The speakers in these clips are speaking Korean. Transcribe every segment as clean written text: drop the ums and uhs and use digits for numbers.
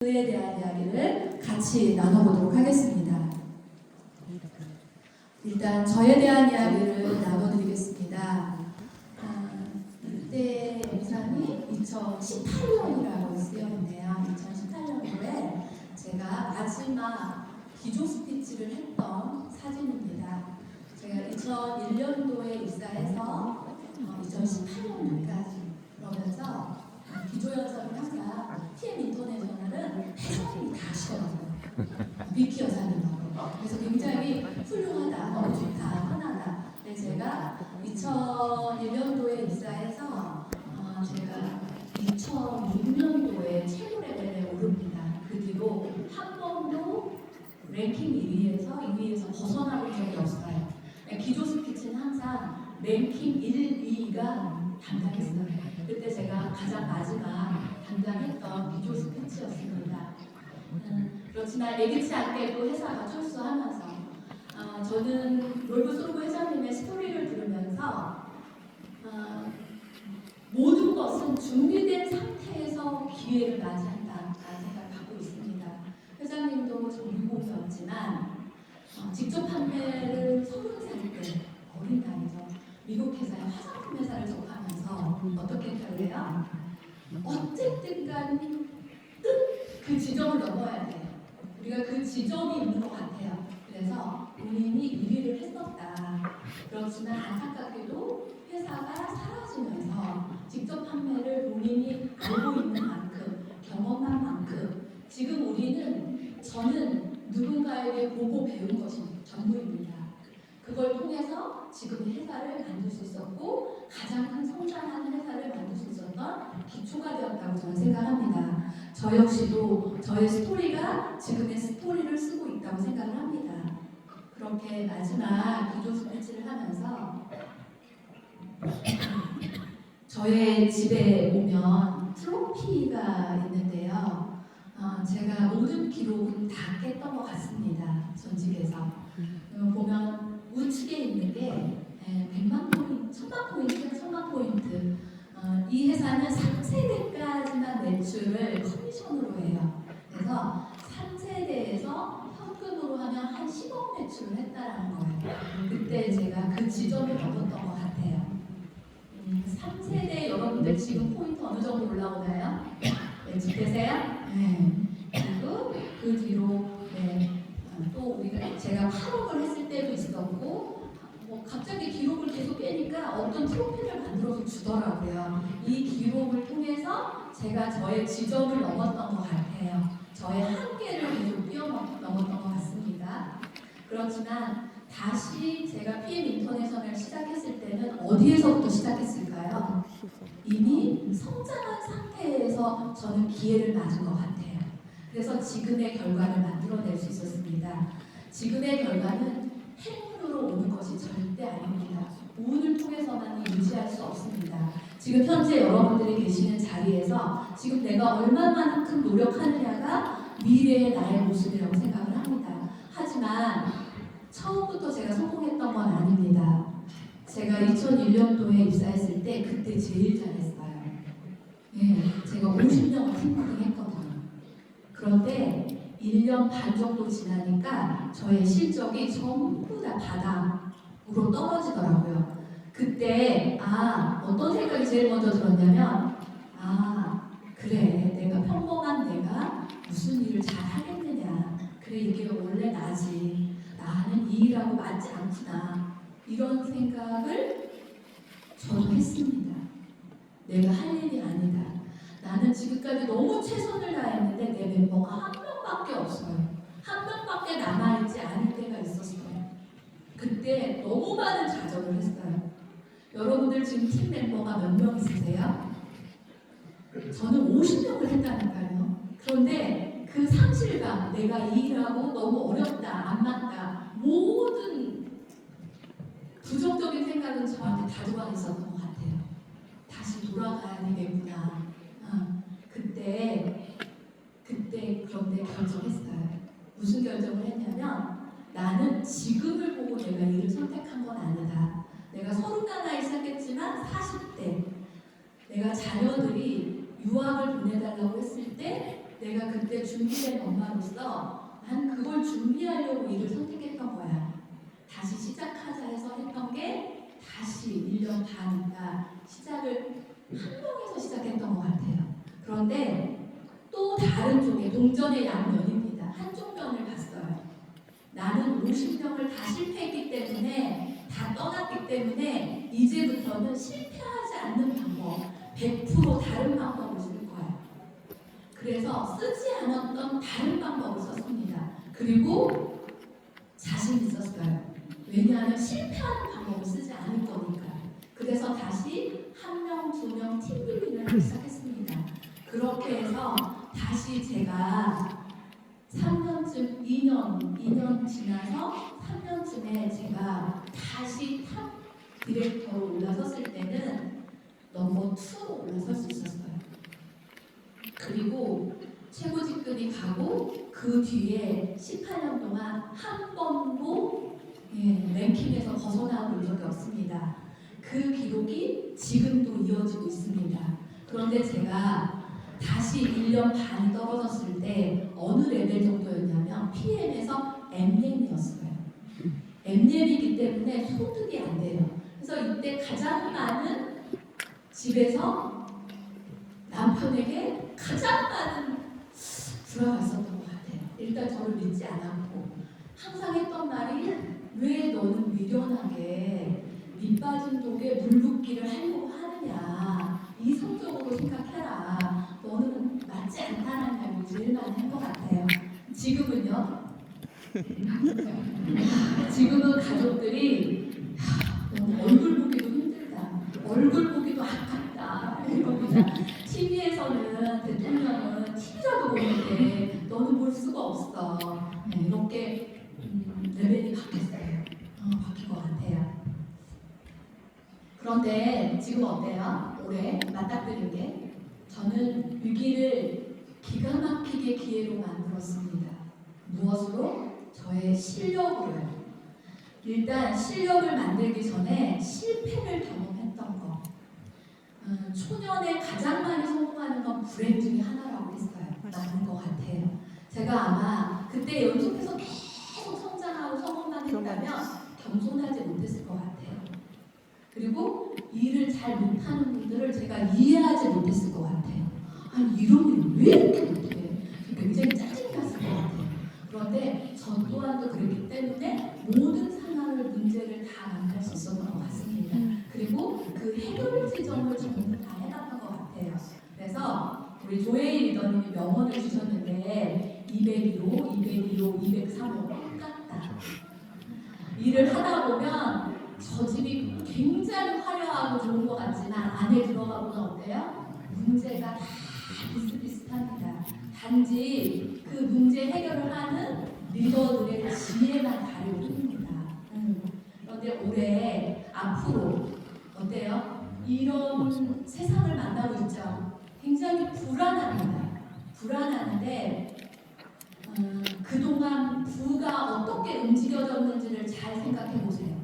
그에 대한 이야기를 같이 나눠보도록 하겠습니다. 일단 저에 대한 이야기를 나눠드리겠습니다. 이때 영상이 2018년이라고 쓰여있네요. 2018년도에 제가 마지막 기조 스피치를 했던 사진입니다. 제가 2001년도에 입사해서 2018년도까지 그러면서 기조 연설을 항상 TM 인터내셔널은 회장님이 다 하시더라고요. 비키 여사님하고. 그래서 굉장히 훌륭하다, 너무 좋다, 하나다. 근데 제가 2001년도에 입사해서 제가 2006년도에 최고 레벨에 오릅니다. 그 뒤로 한 번도 랭킹 1위에서 2위에서 벗어나본 적이 없어요. 기조 스피치는 항상 랭킹 1, 2위가 담당했어요. 그때 제가 가장 마지막 담당했던 기조 스피치였습니다. 그렇지만 예기치 않게도 회사가 철수하면서 저는 롤브소르브 회장님의 스토리를 들으면서 모든 것은 준비된 상태에서 기회를 맞이한다라는 생각을 갖고 있습니다. 회장님도 전공이었지만 직접 판매를 30살 때 어린 나이죠. 미국 회사의 화장품 회사를 접하면서 어떻게 했다고요? 어쨌든 간 그 지점을 넘어야 돼요. 우리가 그 지점이 있는 것 같아요. 그래서 본인이 1위를 했었다. 그렇지만 안타깝게도 회사가 사라지면서 직접 판매를 본인이 알고 있는 만큼, 경험한 만큼 지금 저는 누군가에게 보고 배운 것이 전부입니다. 그걸 통해서 지금 회사를 만들 수 있었고 가장 큰 성장하는 회사를 만들 수 있었던 기초가 되었다고 저는 생각합니다. 저 역시도 저의 스토리가 지금의 스토리를 쓰고 있다고 생각을 합니다. 그렇게 마지막 기조 스피치를 하면서 저의 집에 오면 트로피가 있는데요. 제가 모든 기록은 다 깼던 것 같습니다. 전직에서. 보면 우측에 있는 게 100만 포인트, 1000만 포인트, 1000만 포인트. 이 회사는 3세대까지만 매출을 커미션으로 해요. 그래서 3세대에서 현금으로 하면 한 10억 매출을 했다라는 거예요. 그때 제가 그 지점을 얻었던 것 같아요. 3세대 여러분들 지금 포인트 어느 정도 올라오나요? 매출되세요? 네. 그리고 그 뒤로 또 제가 8억을 했을 때도 있었고 갑자기 기록을 계속 깨니까 어떤 트로피를 만들어서 주더라고요. 이 기록을 통해서 제가 저의 지점을 넘었던 것 같아요. 저의 한계를 계속 뛰어넘었던 것 같습니다. 그렇지만 다시 제가 PM 인터내셔널 시작했을 때는 어디에서부터 시작했을까요? 이미 성장한 상태에서 저는 기회를 맞은 것 같아요. 그래서 지금의 결과를 만들어낼 수 있었습니다. 지금의 결과는 행운으로 오는 것이 절대 아닙니다. 운을 통해서만 유지할 수 없습니다. 지금 현재 여러분들이 계시는 자리에서 지금 내가 얼마만큼 노력하느냐가 미래의 나의 모습이라고 생각을 합니다. 하지만 처음부터 제가 성공했던 건 아닙니다. 제가 2001년도에 입사했을 때 그때 제일 잘했어요. 제가 50명을 팀워킹 했거든요. 그런데 1년 반 정도 지나니까 저의 실적이 전부 다 바닥으로 떨어지더라고요. 그때 어떤 생각이 제일 먼저 들었냐면 그래, 내가 평범한 내가 무슨 일을 잘 하겠느냐, 그래 이게 원래 나지, 나는 이 일하고 맞지 않구나, 이런 생각을 저도 했습니다. 내가 할 일이 아니다. 나는 지금까지 너무 최선을 다했는데 내 멤버가 한 명밖에 없어요. 한 명밖에 남아있지 않을 때가 있었어요. 그때 너무 많은 좌절을 했어요. 여러분들 지금 팀 멤버가 몇 명 있으세요? 저는 50명을 했다니까요. 그런데 그 상실감, 내가 이 일하고 너무 어렵다, 안 맞다, 모든 부정적인 생각은 저한테 다 들어와 있었던 것 같아요. 다시 돌아가야 되겠구나. 그때 그런데 결정했어요. 무슨 결정을 했냐면 나는 지금을 보고 내가 일을 선택한 건 아니다. 내가 30가나에 시작했지만 40대 내가 자녀들이 유학을 보내달라고 했을 때 내가 그때 준비된 엄마로서 난 그걸 준비하려고 일을 선택했던 거야. 다시 시작하자 해서 했던 게 다시 1년 반인가 시작을 한 명에서 시작했던 것 같아요. 그런데 또 다른 쪽에 동전의 양면입니다. 한쪽 면을 봤어요. 나는 50명을 다 실패했기 때문에 다 떠났기 때문에 이제부터는 실패하지 않는 방법 100% 다른 방법을 쓸 거야. 그래서 쓰지 않았던 다른 방법을 썼습니다. 그리고 자신 있었어요. 왜냐하면 실패하는 방법을 쓰지 않을 거니까. 그래서 다시 1명, 2명 팀 빌딩을 하기 시작했습니다. 그렇게 해서 다시 제가 3년쯤, 2년 지나서 3년쯤에 제가 다시 탑 디렉터로 올라섰을 때는 넘버 2로 올라설 수 있었어요. 그리고 최고 직급이 가고 그 뒤에 18년 동안 한 번도 랭킹에서 벗어나 본 적이 없습니다. 그 기록이 지금도 이어지고 있습니다. 그런데 제가 다시 1년 반이 떨어졌을 때 어느 레벨 정도였냐면 PM에서 MLM이었어요. MLM이기 때문에 소득이 안 돼요. 그래서 이때 가장 많은 집에서 남편에게 가장 많은 불화가 있었던 것 같아요. 일단 저를 믿지 않았고 항상 했던 말이 왜 너는 미련하게 밑빠진 독에 물 붓기를 하려고 하느냐, 이성적으로 생각해라, 너는 맞지 않다는 말을 제일 많이 한 것 같아요. 지금은요? 지금은 가족들이 너무 얼굴 보기도 힘들다, 얼굴 보기도 아깝다 이겁니다. TV에서는 대통령은 TV라도 보는데 너는 볼 수가 없어. 이렇게 레벨이 바뀌었어요. 바뀐 것 같아요. 그런데 지금 어때요? 올해 맞닥뜨린 게 저는 위기를 기가 막히게 기회로 만들었습니다. 무엇으로? 저의 실력으로요. 일단 실력을 만들기 전에 실패를 경험했던 거. 초년에 가장 많이 성공하는 건 불행 중에 하나라고 했어요. 맞는 것 같아요. 제가 아마 그때 연속해서 계속 성장하고 성공만 했다면 겸손하지 못했을 것 같아요. 그리고 일을 잘 못하는 분들을 제가 이해하지 못했을 것 같아요. 아니 이런 일을 왜 이렇게 못해? 굉장히 짜증이 났을 것 같아요. 그런데 저 또한도 그랬기 때문에 모든 상황을 문제를 다 만날 수 있었던 것 같습니다. 그리고 그 해결 지점을 저는 다 해놨던 것 같아요. 그래서 우리 조혜인 리더님이 명언을 주셨는데 202호, 202호, 203호 똑같다. 일을 하다 보면 저 집이 굉장히 화려하고 좋은 것 같지만 안에 들어가 보면 어때요? 문제가 다 비슷비슷합니다. 단지 그 문제 해결을 하는 리더들의 지혜만 다를 뿐입니다. 그런데 올해 앞으로 어때요? 이런 세상을 만나고 있죠. 굉장히 불안합니다. 불안한데 그동안 부가 어떻게 움직여졌는지를 잘 생각해 보세요.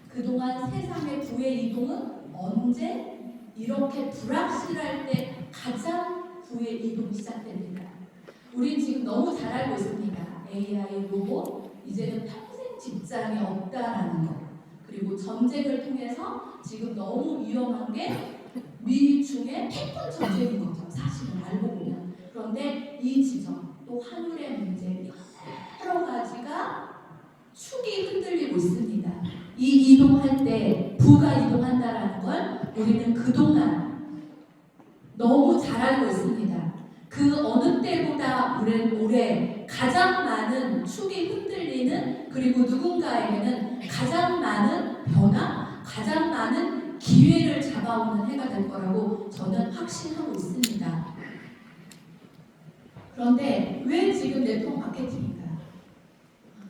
그동안 세상의 부의 이동은 언제 이렇게 불확실할 때 가장 부의 이동이 시작됩니다. 우린 지금 너무 잘 알고 있습니다. AI, 로봇, 이제는 평생 직장이 없다라는 거. 그리고 전쟁을 통해서 지금 너무 위험한 게 미중의 패권 전쟁인 거죠. 사실은 알고 보면. 그런데 이 지점, 또 하늘의 문제, 여러 가지가 축이 흔들리고 있습니다. 이 이동할 때 부가 이동한다라는 걸 우리는 그동안 너무 잘 알고 있습니다. 그 어느 때보다 올해 가장 많은 축이 흔들리는, 그리고 누군가에게는 가장 많은 변화, 가장 많은 기회를 잡아오는 해가 될 거라고 저는 확신하고 있습니다. 그런데 왜 지금 네트워크 마케팅인가?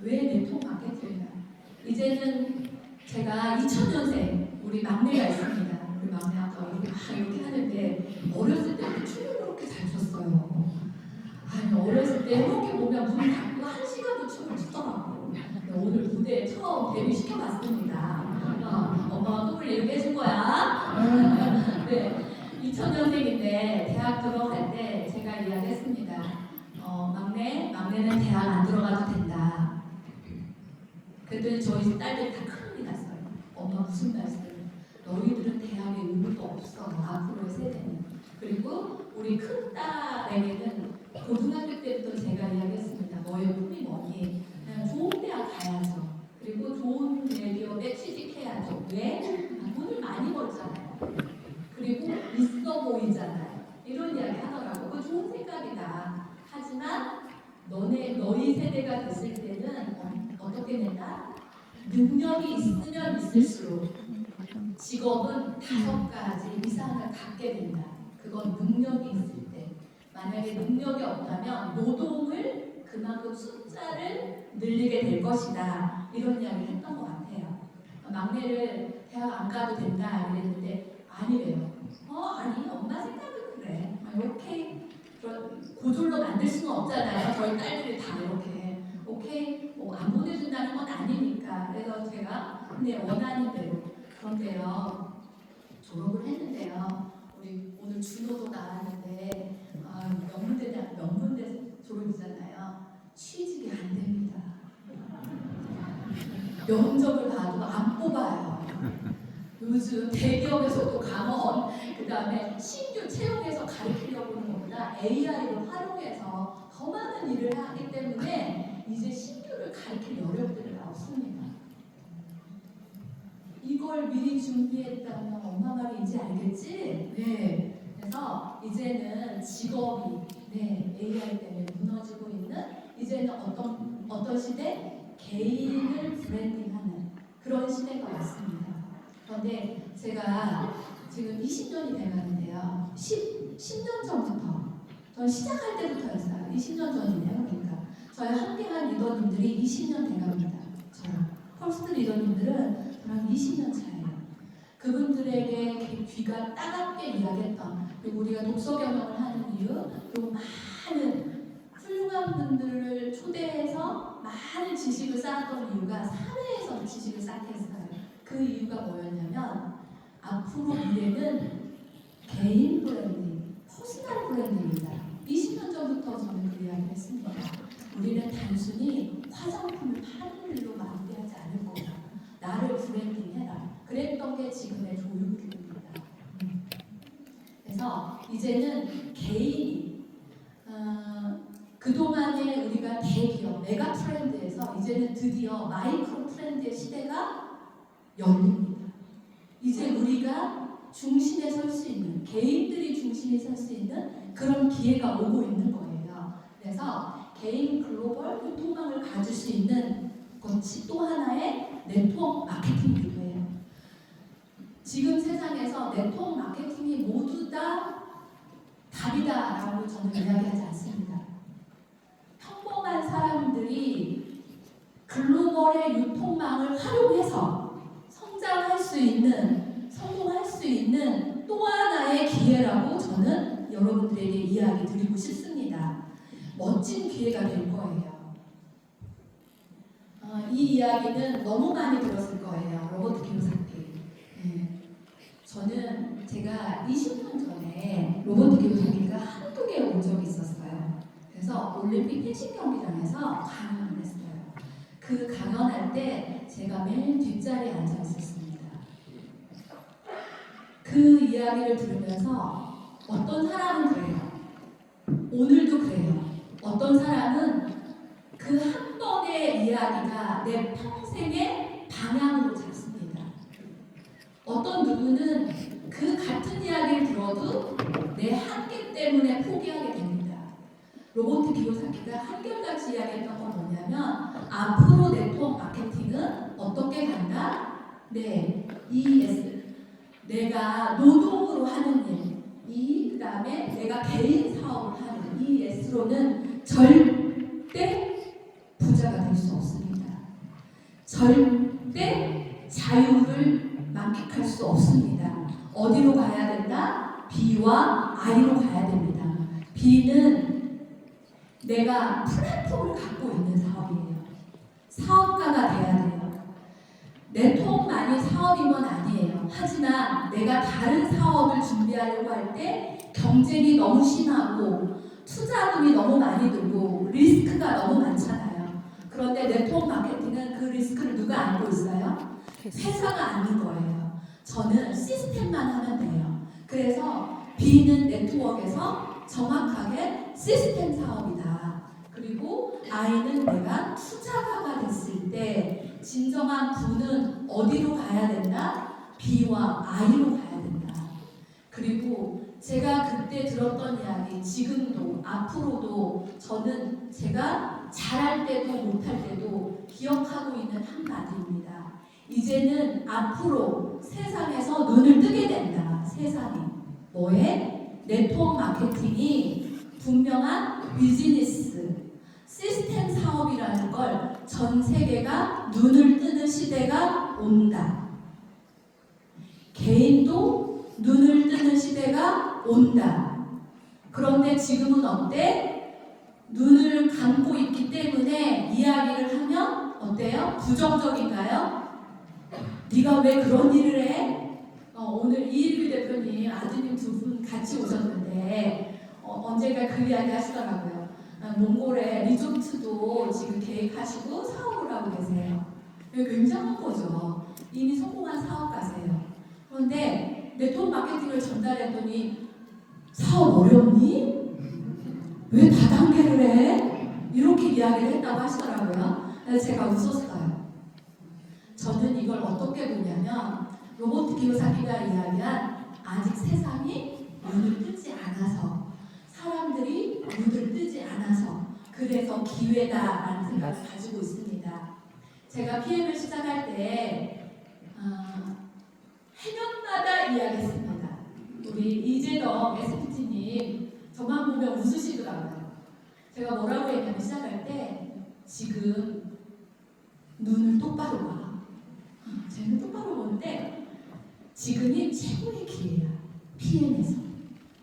왜 네트워크 마케팅인가? 이제는 제가 2000년생 우리 막내가 있습니다. 우리 막내 아까 이렇게 하는데 어렸을 때 춤을 그렇게 잘 췄어요. 아니 어렸을 때 이렇게 보면 문 닫고 1시간도 춤을 추더라고. 오늘 무대에 처음 데뷔 시켜봤습니다. 엄마가 꿈을 이렇게 해준 거야. 네, 2000년생인데 대학 들어갈 때 제가 이야기했습니다. 막내는 대학 안 들어가도 된다. 그랬더니 저희 딸들이 다 큰일이 났어요. 엄마 무슨 말씀? 너희들은 대학에 의무도 없어. 앞으로의 세대는. 그리고 우리 큰 딸에게는 고등학교 때부터 제가 이야기했습니다. 너의 꿈이 뭐니? 그냥 좋은 대학 가야죠. 그리고 좋은 대기업에 취직해야죠. 왜? 돈을 많이 벌잖아요. 그리고 있어 보이잖아요. 이런 이야기 하더라고. 그거 좋은 생각이다. 하지만 너희 세대가 됐을 때는 어떻게 된다? 능력이 있으면 있을수록 직업은 5가지 이상을 갖게 된다. 그건 능력이 있을 때. 만약에 능력이 없다면 노동을 그만큼 숫자를 늘리게 될 것이다. 이런 이야기를 했던 것 같아요. 막내를 대학 안 가도 된다 이랬는데 아니래요. 아니 엄마 생각은 그래. 오케이. 고졸로 만들 수는 없잖아요. 저희 딸들이 다 이렇게 오케이 안 보내준다는 건 아니니까. 그래서 제가 근데 원하는 대로. 그런데요 졸업을 했는데요. 우리 오늘 준호도 나왔는데 명문대 졸업이잖아요. 취직이 안 됩니다. 면접을 봐도 안 뽑아요. 요즘 대기업에서도 강원, 그 다음에 신규 채용해서 가르치려고 하는 것보다 AI를 활용해서 더 많은 일을 하기 때문에 이제 신규를 가르칠 여력들이 없습니다. 이걸 미리 준비했다면 엄마 말이 이제 알겠지? 네. 그래서 이제는 직업이 AI 때문에 무너지고 있는 이제는 어떤 시대? 개인을 브랜딩하는 그런 시대가 왔습니다. 그런데 제가 지금 20년이 돼가는데요. 10년 전부터 전 시작할 때부터였어요. 20년 전이네요. 그러니까 저희 함께한 리더님들이 20년 돼갑니다. 저랑 펄스트 리더님들은 저랑 20년 차예요. 그분들에게 귀가 따갑게 이야기했던 그리고 우리가 독서 경영을 하는 이유 그리고 많은 훌륭한 분들을 초대해서 많은 지식을 쌓았던 이유가 사회에서 지식을 쌓게 했어요. 그 이유가 뭐였냐면 앞으로 미래는 개인 브랜딩, 퍼스널 브랜딩입니다. 20년 전부터 저는 그 이야기를 했습니다. 우리는 단순히 화장품을 파는 일로 마무리하지 않을 거다. 나를 브랜딩해라. 그랬던 게 지금의 조유기입니다. 그래서 이제는 개인이 그동안에 우리가 대기업, 메가 트렌드에서 이제는 드디어 마이크로 트렌드의 시대가 열립니다. 이제 우리가 중심에 설 수 있는, 개인들이 중심에 설 수 있는 그런 기회가 오고 있는 거예요. 그래서 개인 글로벌 교통망을 가질 수 있는 것이 또 하나의 네트워크 마케팅이기도 해요. 지금 세상에서 네트워크 마케팅이 모두 다 답이다라고 저는 이야기하지 않습니다. 평범한 사람들이 글로벌의 유통망을 활용해서 성장할 수 있는, 성공할 수 있는 또 하나의 기회라고 저는 여러분들에게 이야기 드리고 싶습니다. 멋진 기회가 될 거예요. 이 이야기는 너무 많이 들었을 거예요. 로버트 키요사키. 저는 제가 20년 전에 로버트 키요사키가 한국에 온 적이 있었어요. 그래서 올림픽 펜싱 경기장에서 강연을 했어요. 그 강연할 때 제가 맨 뒷자리에 앉아 있었습니다. 그 이야기를 들으면서 어떤 사람은 그래요. 오늘도 그래요. 어떤 사람은 그 한 번의 이야기가 내 평생의 방향으로 잡습니다. 어떤 누구는 그 같은 이야기를 들어도 내 한계 때문에 포기하게 됩니다. 로버트 키요사키가 한결같이 이야기했던 건 뭐냐면 앞으로 네트워크 마케팅은 어떻게 간다? ES. 내가 노동으로 하는 일. 그 다음에 내가 개인 사업을 하는 ES로는 절대 부자가 될 수 없습니다. 절대 자유를 만끽할 수 없습니다. 어디로 가야 된다? B와 I로 가야 됩니다. B는 내가 플랫폼을 갖고 있는 사업이에요. 사업가가 돼야 돼요. 네트워크만이 사업인 건 아니에요. 하지만 내가 다른 사업을 준비하려고 할 때 경쟁이 너무 심하고 투자금이 너무 많이 들고 리스크가 너무 많잖아요. 그런데 네트워크 마케팅은 그 리스크를 누가 안고 있어요? 회사가 안는 거예요. 저는 시스템만 하면 돼요. 그래서 B는 네트워크에서 정확하게 시스템 사업이다. 그리고 I는 내가 투자가가 됐을 때 진정한 부는 어디로 가야 된다? B와 I로 가야 된다. 그리고 제가 그때 들었던 이야기, 지금도 앞으로도 저는 제가 잘할 때도 못할 때도 기억하고 있는 한마디입니다. 이제는 앞으로 세상에서 눈을 뜨게 된다. 세상이 뭐에? 네트워크 마케팅이 분명한 비즈니스 시스템 사업이라는 걸 전 세계가 눈을 뜨는 시대가 온다. 개인도 눈을 뜨는 시대가 온다. 그런데 지금은 어때? 눈을 감고 있기 때문에 이야기를 하면 어때요? 부정적인가요? 네가 왜 그런 일을 해? 오늘 이일규 대표님 아드님 두 분 같이 오셨는데 언젠가 그 이야기 하시더라고요. 몽골에 리조트도 지금 계획하시고 사업을 하고 계세요. 굉장한 거죠. 이미 성공한 사업가세요. 그런데 네트워크 마케팅을 전달했더니 사업 어렵니? 왜 다단계를 해? 이렇게 이야기를 했다고 하시더라고요. 그래서 제가 웃었어요. 저는 이걸 어떻게 보냐면 로버트 기요사키가 이야기한 아직 세상이 눈을 뜨지 않아서 사람들이 눈을 뜨지 않아서 그래서 기회다라는 생각을 가지고 있습니다. 제가 PM을 시작할 때 해년마다 이야기했습니다. 우리 이재덕 SPT님 저만 보면 웃으시더라고요. 제가 뭐라고 했냐면 시작할 때 지금 눈을 똑바로 봐. 쟤는 똑바로 보는데 지금이 최고의 기회야. PM에서.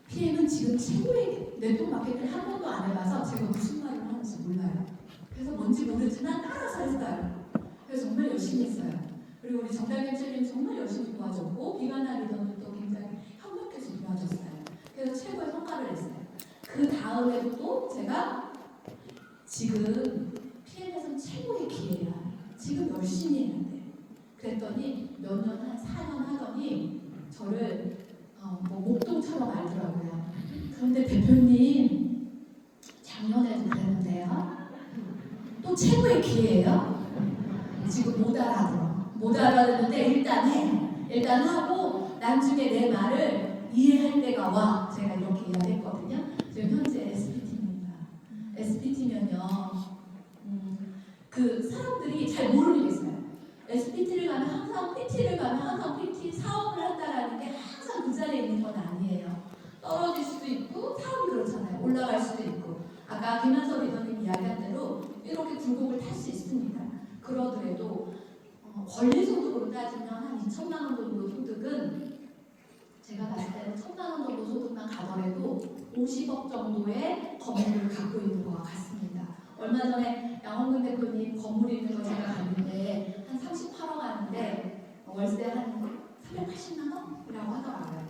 PM은 지금 최고의 네트워크 마케팅을 한 번도 안 해봐서 제가 무슨 말을 하는지 몰라요. 그래서 뭔지 모르지만 따라서 했어요. 그래서 정말 열심히 했어요. 그리고 우리 정달님 쌤님 정말 열심히 도와줬고 비가나 리더는 또 굉장히 협력해서 도와줬어요. 그래서 최고의 성과를 냈어요. 그 다음에도 또 제가 지금 PM에서는 최고의 기회야. 지금 열심히 해야 돼. 그랬더니 몇 년, 한 4년 하더니 저를 목동처럼 알더라고요. 그런데 대표님 작년에도 그랬는데요. 또 최고의 기회예요. 지금 못 알아들어. 못 알아듣는데 일단 해. 일단 하고 나중에 내 말을 이해할 때가 와. 제가 이렇게 이야기했거든요. 지금 현재 SPT입니다. SPT면요. 그 사람들이 잘 모르겠어요. SPT를 가면 항상 PT를 가면 항상 PT 사업을 한다라는 게 항상 그 자리에 있는 건 아니에요. 떨어질 수도 있고 사업이 그렇잖아요. 올라갈 수도 있고 아까 김한석 리더님 이야기한 대로 이렇게 굴곡을 탈 수 있습니다. 그러더라도 권리 소득으로 따지면 한 2천만 원 정도 소득은 제가 봤을 때는 1,000만 원 정도 소득만 가더라도 50억 정도의 건물을 갖고 있는 것 같습니다. 얼마 전에 양홍근 대표님 건물이 있는 거 제가 갔는데 한 38억 하는데 월세 한 380만 원이라고 하더라고요.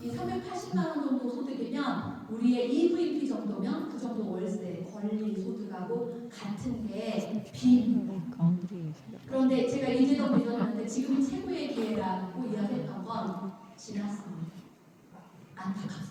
이 380만 원 정도 소득이면 우리의 EVP 정도면 그 정도 월세 권리 소득하고 같은 게 B입니다. 그런데 제가 이재동 리더한테 지금 최고의 기회라고 이야기했던 건 지났습니다. 안타깝습니다.